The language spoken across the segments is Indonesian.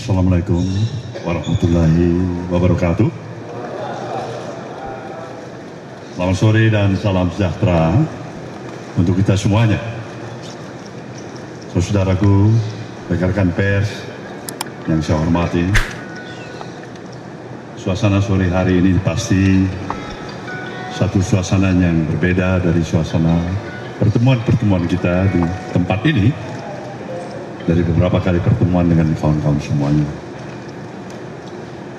Assalamualaikum warahmatullahi wabarakatuh. Selamat sore dan salam sejahtera untuk kita semuanya. Saudaraku, rekan-rekan pers yang saya hormati, suasana sore hari ini pasti satu suasana yang berbeda dari suasana pertemuan-pertemuan kita di tempat ini, dari beberapa kali pertemuan dengan kawan-kawan semuanya.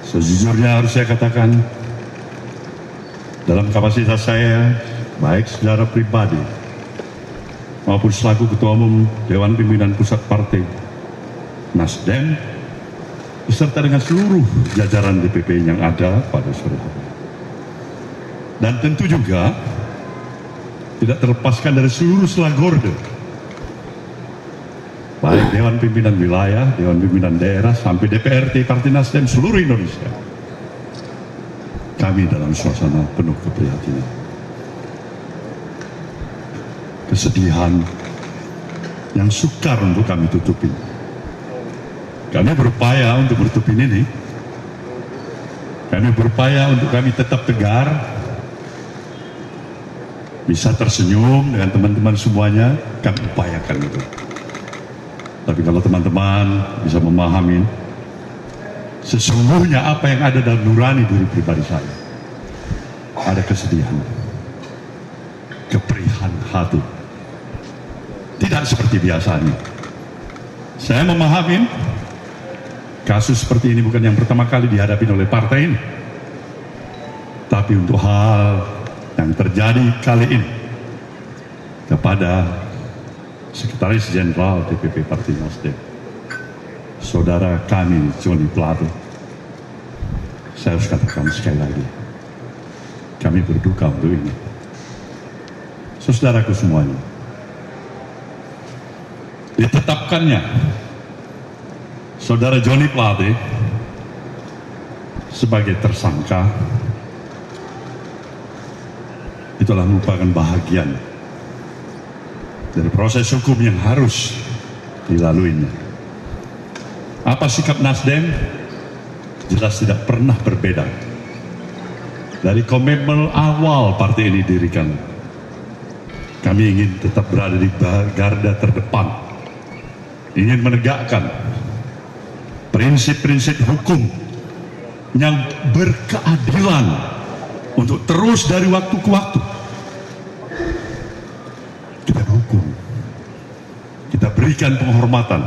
Sejujurnya harus saya katakan, dalam kapasitas saya, baik secara pribadi maupun selaku Ketua Umum Dewan Pimpinan Pusat Partai Nasdem, beserta dengan seluruh jajaran DPP yang ada pada sore hari. Dan tentu juga tidak terlepaskan dari seluruh selagorde, baik Dewan Pimpinan Wilayah, Dewan Pimpinan Daerah, sampai DPRD Partai Nasdem seluruh Indonesia. Kami dalam suasana penuh keprihatinan, kesedihan yang sukar untuk kami tutupin. Kami berupaya untuk menutupin ini. Kami berupaya untuk kami tetap tegar, bisa tersenyum dengan teman-teman semuanya. Kami upayakan itu. Tapi kalau teman-teman bisa memahami sesungguhnya apa yang ada dalam nurani diri pribadi saya, ada kesedihan, keperihan hati, tidak seperti biasanya. Saya memahami kasus seperti ini bukan yang pertama kali dihadapi oleh partai ini, tapi untuk hal yang terjadi kali ini kepada Sekretaris Jenderal DPP Partai Nasdem, saudara kami Johnny Plate, saya harus katakan sekali lagi, kami berduka untuk ini. Saudaraku semuanya, ditetapkannya saudara Johnny Plate sebagai tersangka itulah merupakan bahagian dari proses hukum yang harus dilaluinya. Apa sikap Nasdem? Jelas tidak pernah berbeda dari komitmen awal partai ini didirikan. Kami ingin tetap berada di garda terdepan, ingin menegakkan prinsip-prinsip hukum yang berkeadilan untuk terus dari waktu ke waktu kita hukum, kita berikan penghormatan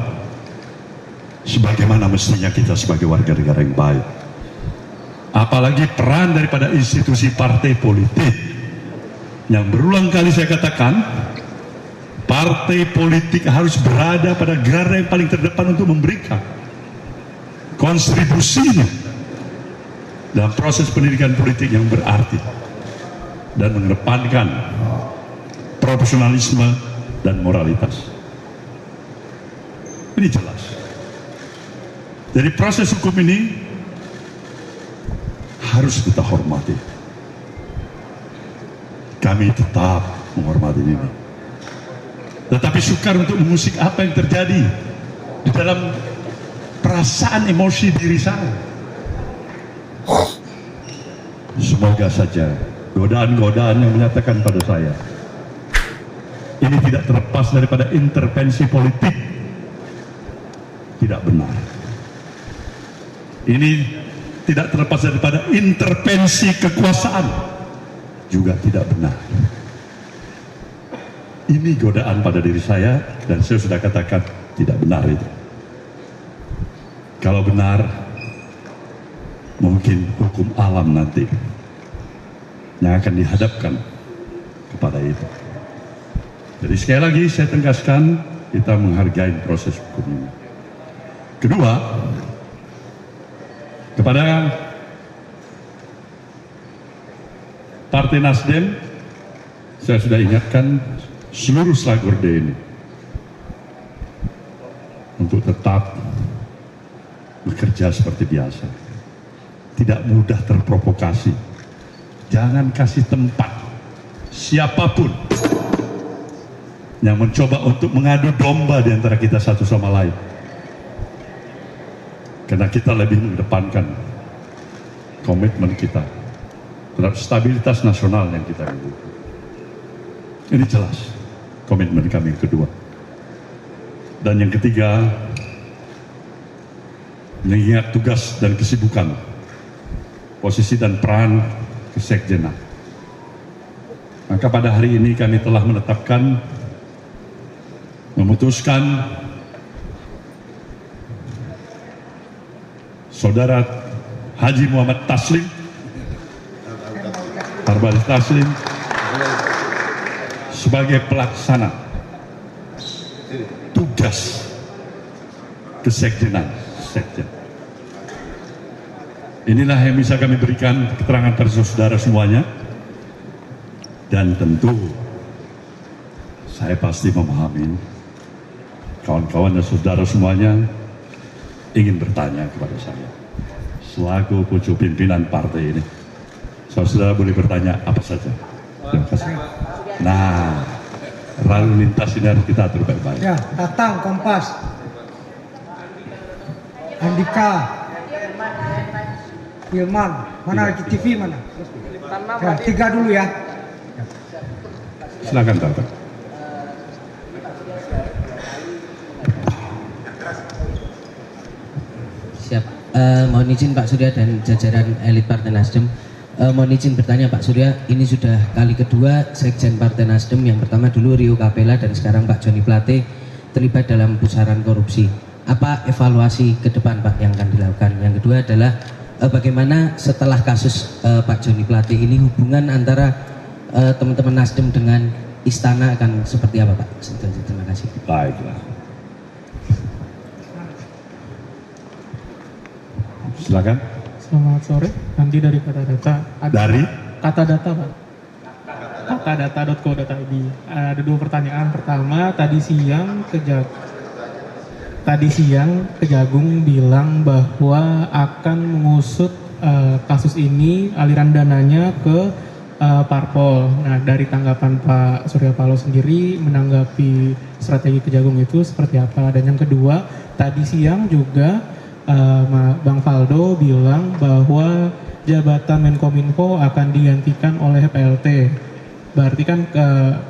sebagaimana mestinya kita sebagai warga negara yang baik. Apalagi peran daripada institusi partai politik yang berulang kali saya katakan, partai politik harus berada pada garda yang paling terdepan untuk memberikan kontribusinya dalam proses pendidikan politik yang berarti dan mengedepankan profesionalisme dan moralitas. Ini jelas. Jadi proses hukum ini harus kita hormati. Kami tetap menghormati ini. Tetapi sukar untuk mengusik apa yang terjadi di dalam perasaan emosi diri saya. Semoga saja godaan-godaan yang menyatakan pada saya ini tidak terlepas daripada intervensi politik tidak benar. Ini tidak terlepas daripada intervensi kekuasaan juga tidak benar. Ini godaan pada diri saya dan saya sudah katakan tidak benar itu. Kalau benar, mungkin hukum alam nanti yang akan dihadapkan kepada itu. Jadi sekali lagi saya tegaskan, kita menghargai proses hukum ini. Kedua, kepada Partai Nasdem, saya sudah ingatkan seluruh selagorde ini untuk tetap bekerja seperti biasa. Tidak mudah terprovokasi. Jangan kasih tempat siapapun yang mencoba untuk mengadu domba di antara kita satu sama lain. Karena kita lebih mengedepankan komitmen kita terhadap stabilitas nasional yang kita miliki. Ini jelas komitmen kami yang kedua. Dan yang ketiga, mengingat tugas dan kesibukan, posisi dan peran kesekjenan. Maka pada hari ini kami telah memutuskan Saudara Haji Muhammad Taslim, Harbali Taslim, sebagai pelaksana tugas kesekjenan sekjen. Inilah yang bisa kami berikan keterangan pada saudara semuanya, dan tentu saya pasti memahami kawan-kawan dan saudara semuanya ingin bertanya kepada saya selaku pucuk pimpinan partai ini. Saudara boleh bertanya apa saja. Terima kasih. Nah, lalu lintas ini harus kita atur baik-baik. Ya, datang Kompas. Andika, Hilman, mana di TV mana? Ya, 3 dulu ya. Silakan datang. Siap. Mohon izin Pak Surya dan jajaran elit Partai Nasdem. Mohon izin bertanya Pak Surya, ini sudah kali kedua Sekjen Partai Nasdem, yang pertama dulu Rio Capella dan sekarang Pak Joni Plate terlibat dalam pusaran korupsi. Apa evaluasi ke depan Pak yang akan dilakukan? Yang kedua adalah bagaimana setelah kasus Pak Joni Plate ini hubungan antara teman-teman Nasdem dengan Istana akan seperti apa Pak? Terima kasih. Baiklah. Silakan. Selamat sore, Andi dari Kata Data. Dari? Kata Data Pak. Katadata.co.id. Ada 2 pertanyaan. Pertama, tadi siang Kejagung bilang bahwa akan mengusut kasus ini, aliran dananya ke parpol. Nah, dari tanggapan Pak Surya Paloh sendiri menanggapi strategi Kejagung itu seperti apa? Dan yang kedua, tadi siang juga Bang Faldo bilang bahwa jabatan Menkominfo akan digantikan oleh PLT. Berarti kan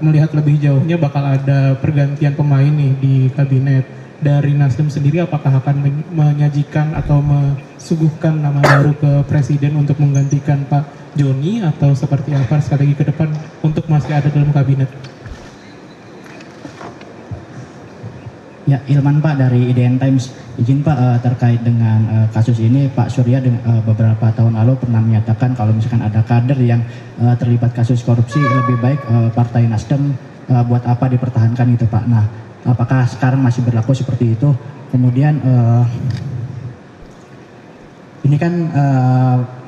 melihat lebih jauhnya bakal ada pergantian pemain nih di kabinet. Dari Nasdem sendiri apakah akan menyajikan atau mesuguhkan nama baru ke Presiden untuk menggantikan Pak Joni, atau seperti apa strategi ke depan untuk masih ada dalam kabinet? Ya, Ilman Pak dari IDN Times. Izin Pak, terkait dengan kasus ini, Pak Surya beberapa tahun lalu pernah menyatakan kalau misalkan ada kader yang terlibat kasus korupsi, lebih baik Partai Nasdem buat apa dipertahankan itu Pak. Nah, apakah sekarang masih berlaku seperti itu? Kemudian ini kan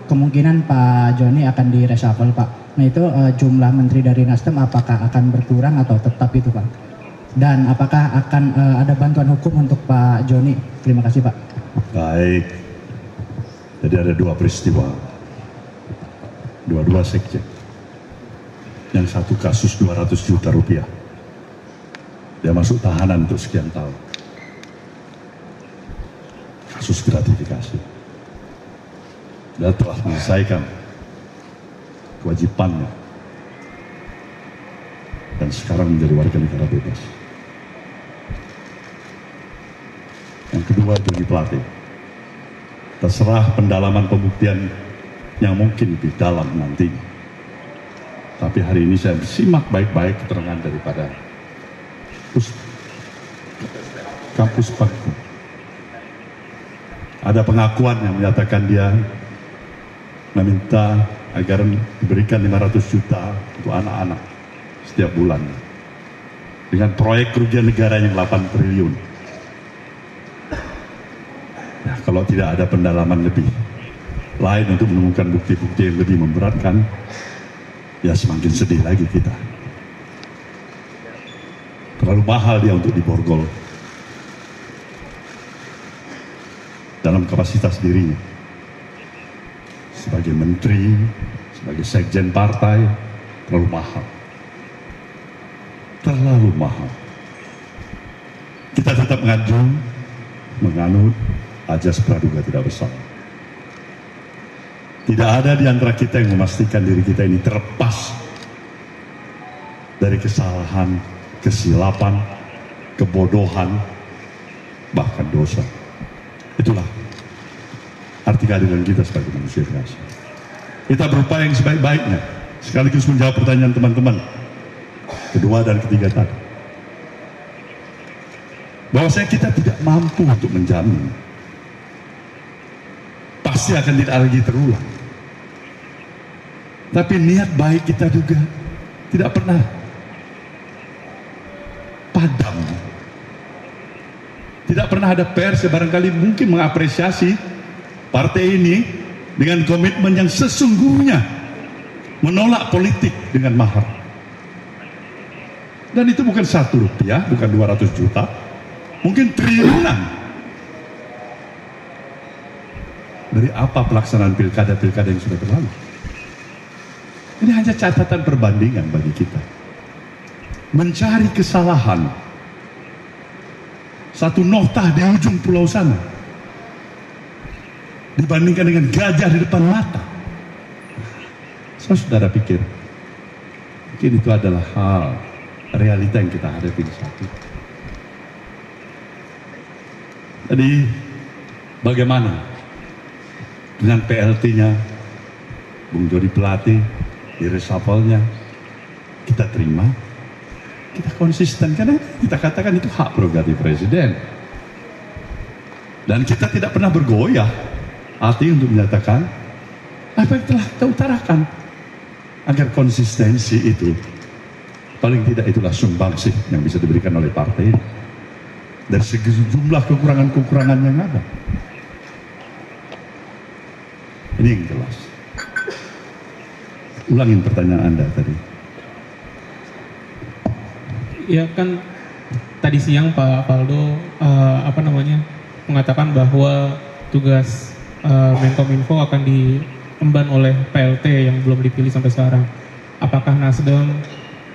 kemungkinan Pak Joni akan di-reshuffle Pak. Nah itu jumlah menteri dari Nasdem apakah akan berkurang atau tetap itu Pak? Dan apakah akan ada bantuan hukum untuk Pak Joni? Terima kasih Pak. Baik. Jadi ada 2 peristiwa. Dua-dua sekjen. Yang satu kasus 200 juta rupiah. Dia masuk tahanan untuk sekian tahun. Kasus gratifikasi. Dia telah menyelesaikan kewajibannya. Dan sekarang menjadi warga negara bebas. Yang kedua, Joni Plate. Terserah pendalaman pembuktian yang mungkin lebih dalam nanti. Tapi hari ini saya simak baik-baik keterangan daripada kampus Pakku. Ada pengakuan yang menyatakan dia meminta agar diberikan 500 juta untuk anak-anak setiap bulan. Dengan proyek kerugian negara yang 8 triliun. Ya, kalau tidak ada pendalaman lebih lain untuk menemukan bukti-bukti yang lebih memberatkan, ya semakin sedih lagi kita. Terlalu mahal dia untuk diborgol dalam kapasitas dirinya sebagai menteri, sebagai sekjen partai. Terlalu mahal, terlalu mahal. Kita tetap menganut ajas praduga tidak bersalah. Tidak ada di antara kita yang memastikan diri kita ini terlepas dari kesalahan, kesilapan, kebodohan, bahkan dosa. Itulah arti kehadiran kita sebagai manusia biasa. Kita berupaya yang sebaik-baiknya, sekaligus menjawab pertanyaan teman-teman kedua dan ketiga tadi. Bahwasanya kita tidak mampu untuk menjamin pasti akan tidak lagi terulang. Tapi niat baik kita juga tidak pernah padam. Tidak pernah ada pers yang barangkali mungkin mengapresiasi partai ini dengan komitmen yang sesungguhnya menolak politik dengan mahar. Dan itu bukan 1 rupiah, bukan 200 juta, mungkin triliunan. Dari apa pelaksanaan pilkada-pilkada yang sudah berlalu? Ini hanya catatan perbandingan bagi kita. Mencari kesalahan satu noktah di ujung pulau sana dibandingkan dengan gajah di depan mata. Saudara pikir mungkin itu adalah hal realita yang kita hadapi saat ini. Jadi bagaimana dengan PLT-nya Bung Joni Plate di reshuffle-nya? Kita terima, kita konsisten karena kita katakan itu hak prerogatif presiden, dan kita tidak pernah bergoyah hati untuk menyatakan apa yang telah kita utarakan, agar konsistensi itu paling tidak itulah sumbangsih yang bisa diberikan oleh partai ini dari sejumlah kekurangan-kekurangan yang ada. Ini yang jelas. Ulangin pertanyaan Anda tadi. Ya kan tadi siang Pak Faldo mengatakan bahwa tugas Menkominfo akan diemban oleh PLT yang belum dipilih sampai sekarang. Apakah Nasdem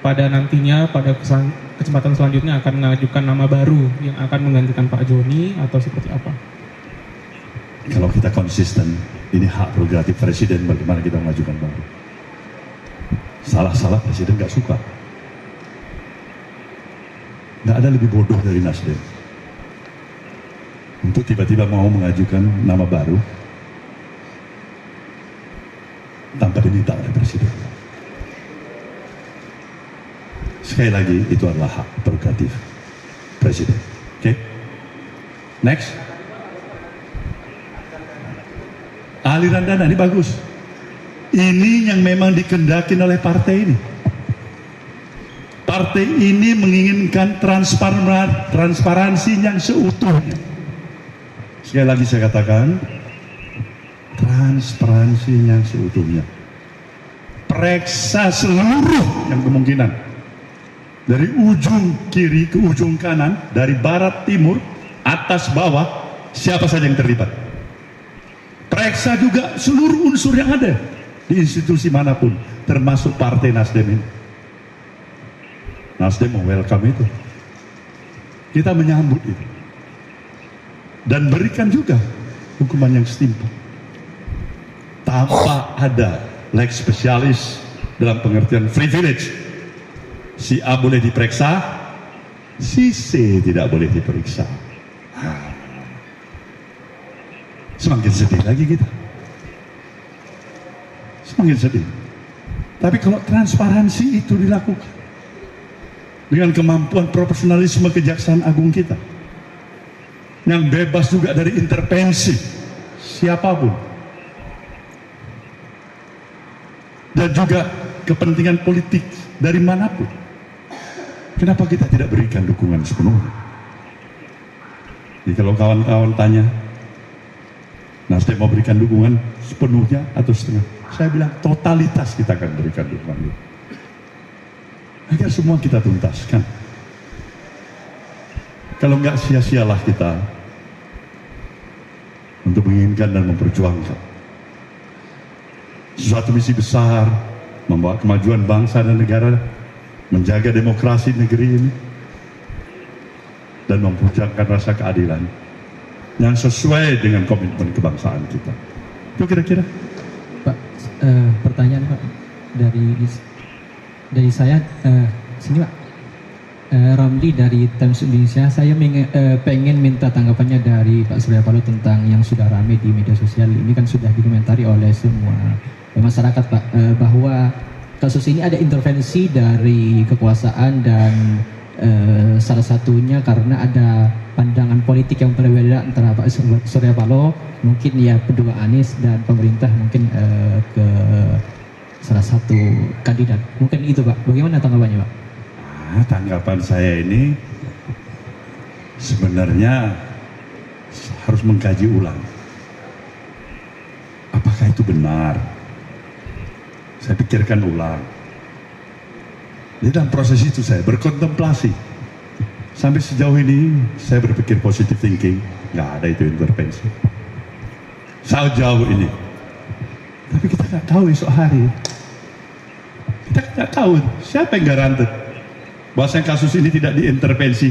pada nantinya pada kesempatan selanjutnya akan mengajukan nama baru yang akan menggantikan Pak Joni atau seperti apa? Kalau kita konsisten, ini hak prerogatif presiden bagaimana kita mengajukan baru. Salah-salah presiden nggak suka. Nggak ada lebih bodoh dari Nasdem untuk tiba-tiba mau mengajukan nama baru tanpa diminta oleh presiden. Sekali lagi, itu adalah hak prerogatif presiden. Oke? Next. Aliran dana ini bagus. Ini yang memang dikehendakin oleh partai ini. Partai ini menginginkan transparansi yang seutuhnya. Sekali lagi saya katakan, transparansi yang seutuhnya. Periksa seluruh yang kemungkinan. Dari ujung kiri ke ujung kanan, dari barat timur, atas bawah, siapa saja yang terlibat. Periksa juga seluruh unsur yang ada di institusi manapun, termasuk partai Nasdem ini. Nasdem welcome itu. Kita menyambut itu. Dan berikan juga hukuman yang setimpal. Tanpa ada lex spesialis dalam pengertian privilege. Si A boleh diperiksa, si C tidak boleh diperiksa. Semakin sedih lagi kita. Semakin sedih. Tapi kalau transparansi itu dilakukan dengan kemampuan profesionalisme Kejaksaan Agung kita yang bebas juga dari intervensi siapapun dan juga kepentingan politik dari manapun, kenapa kita tidak berikan dukungan sepenuhnya? Jadi kalau kawan-kawan tanya, Nasdem mau berikan dukungan sepenuhnya atau setengah? Saya bilang totalitas kita akan berikan dukungan itu. Agar semua kita tuntaskan. Kalau enggak, sia-sialah kita untuk menginginkan dan memperjuangkan sesuatu misi besar, membawa kemajuan bangsa dan negara, menjaga demokrasi negeri ini, dan memperjuangkan rasa keadilan yang sesuai dengan komitmen kebangsaan kita. Itu kira-kira. Pak, pertanyaan Pak dari saya sini Pak. Ramli dari Times Indonesia. Saya pengen minta tanggapannya dari Pak Surya Paloh tentang yang sudah ramai di media sosial. Ini kan sudah dikomentari oleh semua masyarakat Pak, bahwa kasus ini ada intervensi dari kekuasaan dan salah satunya karena ada pandangan politik yang berbeda antara Pak Surya Paloh, mungkin ya kedua Anies, dan pemerintah mungkin ke salah satu kandidat. Mungkin itu Pak. Bagaimana tanggapannya Pak? Tanggapan saya ini sebenarnya harus mengkaji ulang. Apakah itu benar? Saya pikirkan ulang. Di dalam proses itu saya berkontemplasi. Sampai sejauh ini saya berpikir positive thinking, nggak ada itu intervensi. Sejauh ini. Tapi kita nggak tahu esok hari. Kita nggak tahu siapa yang garanti bahwasanya kasus ini tidak diintervensi.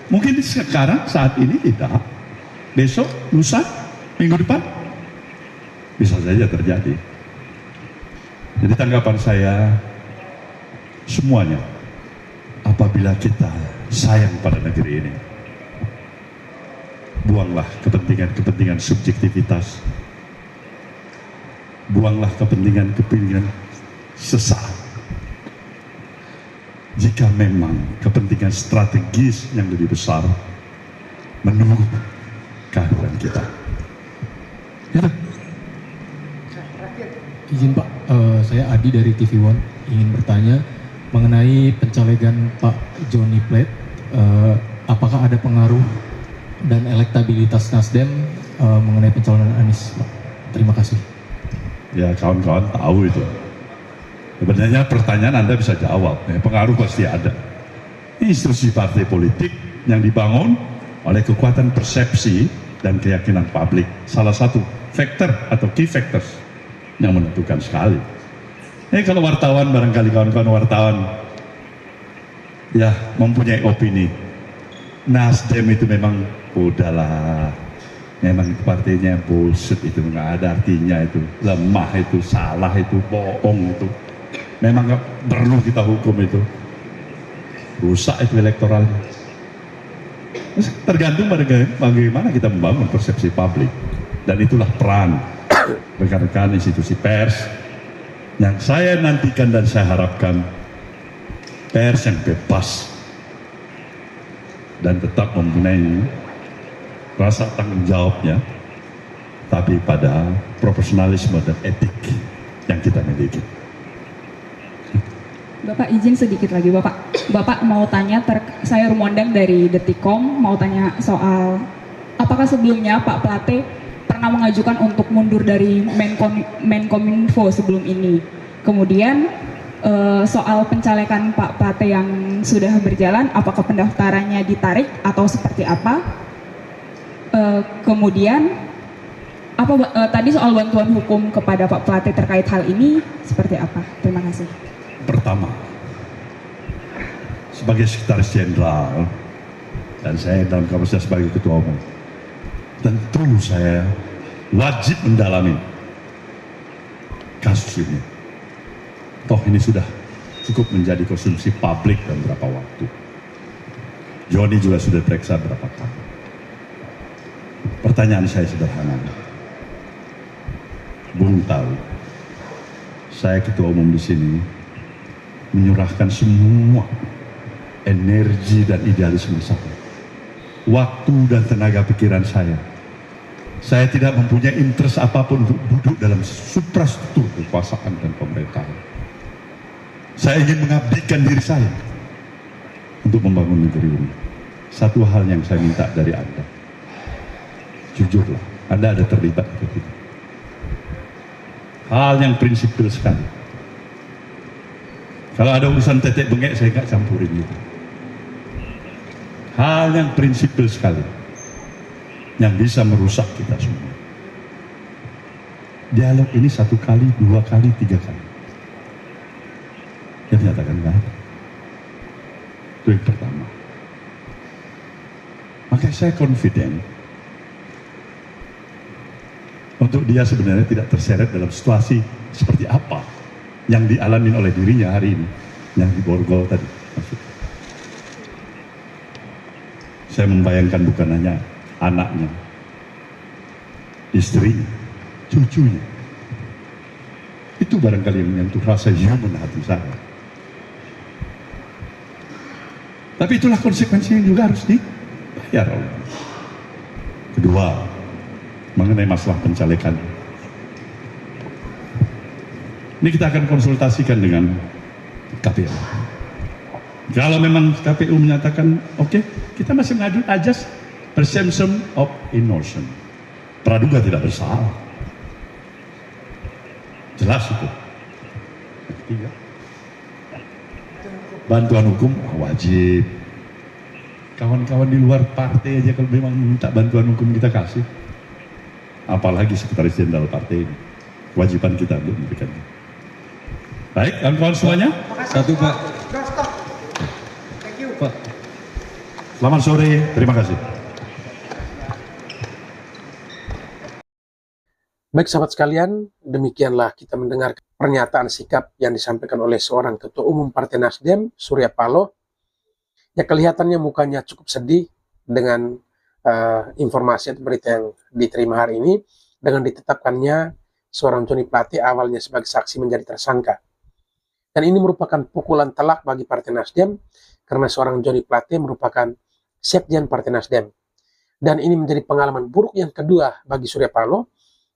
Mungkin sekarang, saat ini tidak. Besok, lusa, minggu depan, bisa saja terjadi. Jadi tanggapan saya, semuanya, apabila kita sayang pada negeri ini, buanglah kepentingan subjektivitas, buanglah kepentingan sesaat. Jika memang kepentingan strategis yang lebih besar menunggu kehadiran kita. Izin Pak, saya Adi dari TV One ingin bertanya mengenai pencalegan Pak Johnny Plate. Apakah ada pengaruh dan elektabilitas Nasdem mengenai pencalonan Anies, Pak? Terima kasih. Ya, kawan-kawan tahu itu. Sebenarnya pertanyaan Anda bisa jawab, pengaruh pasti ada. Institusi partai politik yang dibangun oleh kekuatan persepsi dan keyakinan publik, salah satu faktor atau key factors yang menentukan sekali. Kalau wartawan, barangkali kawan-kawan wartawan ya mempunyai opini, Nasdem itu memang udahlah, memang partainya bullshit, itu nggak ada artinya, itu lemah, itu salah, itu bohong, itu memang nggak perlu kita hukum, itu rusak itu elektoralnya. Tergantung bagaimana kita membangun persepsi publik, dan itulah peran rekan-rekan institusi pers yang saya nantikan dan saya harapkan, pers yang bebas dan tetap mempunyai rasa tanggung jawabnya, tapi pada profesionalisme dan etik yang kita miliki. Bapak izin sedikit lagi, Bapak mau tanya, saya Rumondang dari Detikkom, mau tanya soal apakah sebelumnya Pak Plate pernah mengajukan untuk mundur dari Menkominfo sebelum ini. Kemudian soal pencalekan Pak Plate yang sudah berjalan, apakah pendaftarannya ditarik atau seperti apa? Kemudian tadi soal bantuan hukum kepada Pak Plate terkait hal ini seperti apa? Terima kasih. Pertama, sebagai sekretaris jenderal dan saya dalam kapasitas sebagai ketua umum, tentu saya wajib mendalami kasus ini. Toh ini sudah cukup menjadi konsumsi publik dalam beberapa waktu. Joni juga sudah periksa berapa kali. Pertanyaan saya sederhana. Bung tahu, saya ketua umum di sini menyerahkan semua energi dan idealisme saya, waktu dan tenaga pikiran saya. Saya tidak mempunyai interest apapun untuk duduk dalam suprastruktur kekuasaan dan pemerintahan. Saya ingin mengabdikan diri saya untuk membangun negeri ini. Satu hal yang saya minta dari Anda, jujurlah, Anda ada terlibat atau tidak? Hal yang prinsipil sekali. Kalau ada urusan tetek bengek, saya nggak campurin itu. Hal yang prinsipil sekali, yang bisa merusak kita semua. Dialog ini 1 kali, 2 kali, 3 kali. Dia menyatakan nggak ada. Itu yang pertama. Maka saya confident untuk dia sebenarnya tidak terseret dalam situasi seperti apa yang dialami oleh dirinya hari ini, yang diborgol tadi. Saya membayangkan bukan hanya anaknya, istrinya, cucunya. Itu barangkali yang menyentuh rasa human hati saya. Tapi itulah konsekuensi yang juga harus dibayar. Kedua, mengenai masalah pencalekan. Ini kita akan konsultasikan dengan KPU. Kalau memang KPU menyatakan oke, kita masih mengadu ajas presumption of innocence. Praduga tidak bersalah. Jelas itu. Ketiga, bantuan hukum wajib. Kawan-kawan di luar partai aja kalau memang minta bantuan hukum kita kasih. Apalagi sekretaris jenderal partai ini. Kewajiban kita untuk memberikannya. Baik, kawan-kawan semuanya. Satu Pak. Stop. Thank you. Pak. Selamat sore, terima kasih. Baik sahabat sekalian, demikianlah kita mendengar pernyataan sikap yang disampaikan oleh seorang Ketua Umum Partai Nasdem, Surya Paloh. Ya kelihatannya mukanya cukup sedih dengan informasi atau berita yang diterima hari ini, dengan ditetapkannya seorang Johnny Plate awalnya sebagai saksi menjadi tersangka. Dan ini merupakan pukulan telak bagi Partai Nasdem, karena seorang Johnny Plate merupakan sekjen Partai Nasdem. Dan ini menjadi pengalaman buruk yang kedua bagi Surya Paloh,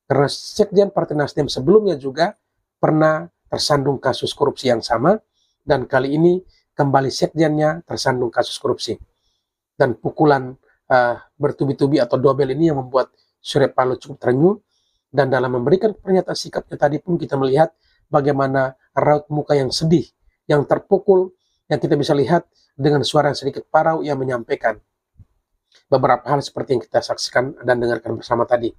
karena sekjen Partai Nasdem sebelumnya juga pernah tersandung kasus korupsi yang sama, dan kali ini kembali sekjennya tersandung kasus korupsi. Dan pukulan bertubi-tubi atau dobel ini yang membuat Surya Paloh cukup terenyuh, dan dalam memberikan pernyataan sikapnya tadi pun kita melihat bagaimana raut muka yang sedih, yang terpukul, yang kita bisa lihat dengan suara yang sedikit parau yang menyampaikan beberapa hal seperti yang kita saksikan dan dengarkan bersama tadi.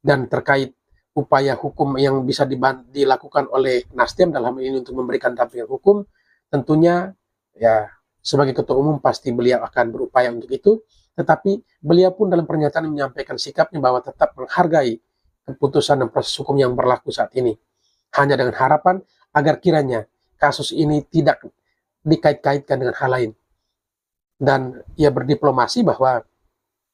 Dan terkait upaya hukum yang bisa dilakukan oleh Nasdem dalam ini untuk memberikan dampingan hukum, tentunya ya sebagai Ketua Umum pasti beliau akan berupaya untuk itu, tetapi beliau pun dalam pernyataan menyampaikan sikapnya bahwa tetap menghargai keputusan dan proses hukum yang berlaku saat ini, hanya dengan harapan agar kiranya kasus ini tidak dikait-kaitkan dengan hal lain. Dan ia berdiplomasi bahwa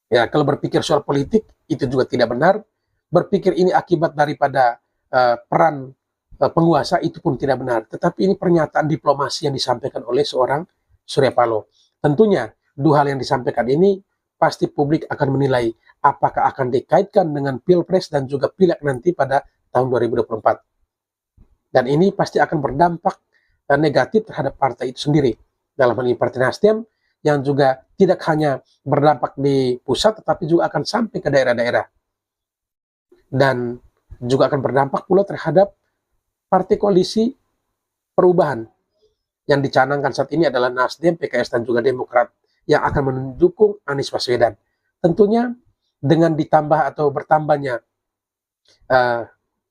ya kalau berpikir soal politik itu juga tidak benar, berpikir ini akibat daripada peran penguasa itu pun tidak benar. Tetapi ini pernyataan diplomasi yang disampaikan oleh seorang Surya Paloh. Tentunya dua hal yang disampaikan ini pasti publik akan menilai apakah akan dikaitkan dengan Pilpres dan juga Pileg nanti pada tahun 2024. Dan ini pasti akan berdampak negatif terhadap partai itu sendiri. Dalam hal ini Partai Nasdem yang juga tidak hanya berdampak di pusat tetapi juga akan sampai ke daerah-daerah. Dan juga akan berdampak pula terhadap partai koalisi perubahan yang dicanangkan saat ini adalah Nasdem, PKS dan juga Demokrat yang akan mendukung Anies Baswedan. Tentunya dengan ditambah atau bertambahnya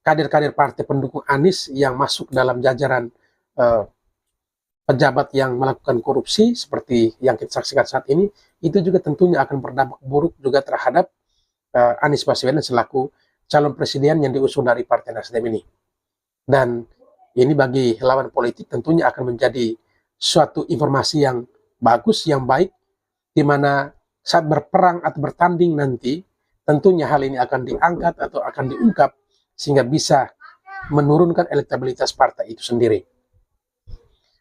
kader-kader partai pendukung Anies yang masuk dalam jajaran pejabat yang melakukan korupsi seperti yang kita saksikan saat ini, itu juga tentunya akan berdampak buruk juga terhadap Anies Baswedan selaku calon presiden yang diusung dari Partai Nasdem ini. Dan ini bagi lawan politik tentunya akan menjadi suatu informasi yang bagus, yang baik, di mana saat berperang atau bertanding nanti, tentunya hal ini akan diangkat atau akan diungkap sehingga bisa menurunkan elektabilitas partai itu sendiri.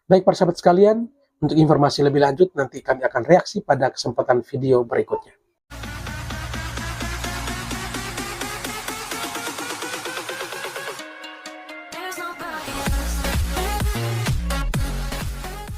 Baik para sahabat sekalian, untuk informasi lebih lanjut nanti kami akan reaksi pada kesempatan video berikutnya.